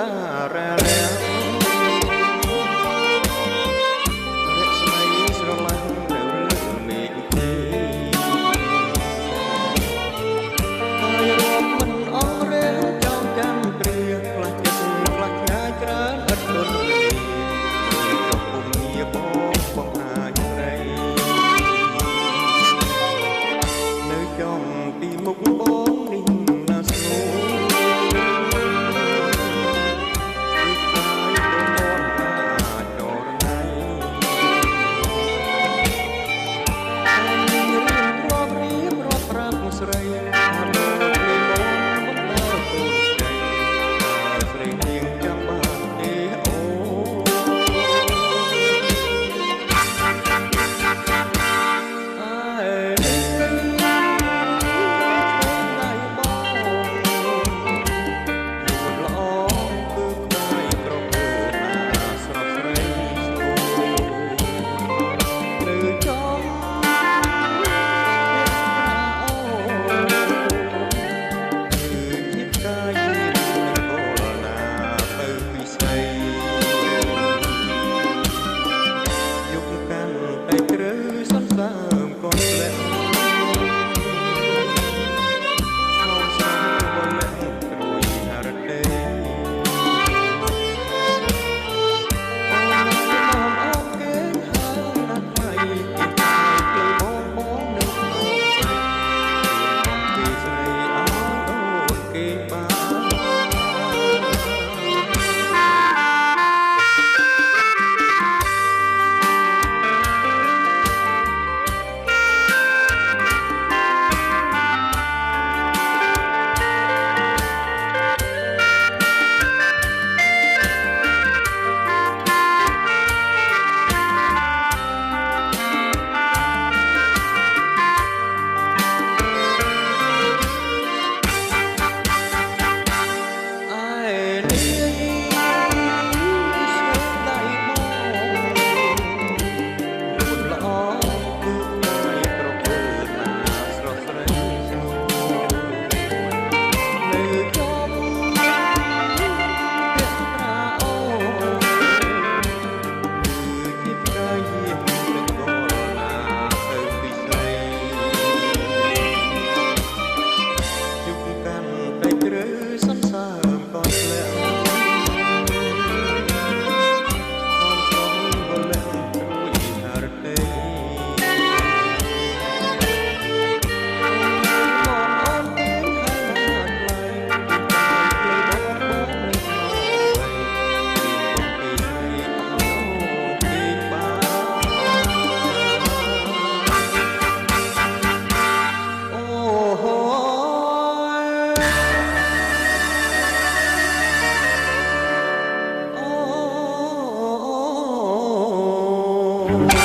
រ៉ារ៉ារស្មីស្រឡះនៅលើមេឃទេហើយរាប់មិនអស់រាចង់ចាំព្រាខ្លះចិត្តខ្លះឆ្ងាយច្រើនឥតទុននេះចុះពុំងារបងអាចស្រីនៅចំទីមុខបងនេះណាស្នូស្រីតាមរកលេងមកដល់កូនស្រីស្រីនាងចាំបានទេអូអើយដៃបងយួនល្អគឺផ្កាយក្រពើណាស្រស់ស្រីស្នូនៅចំOh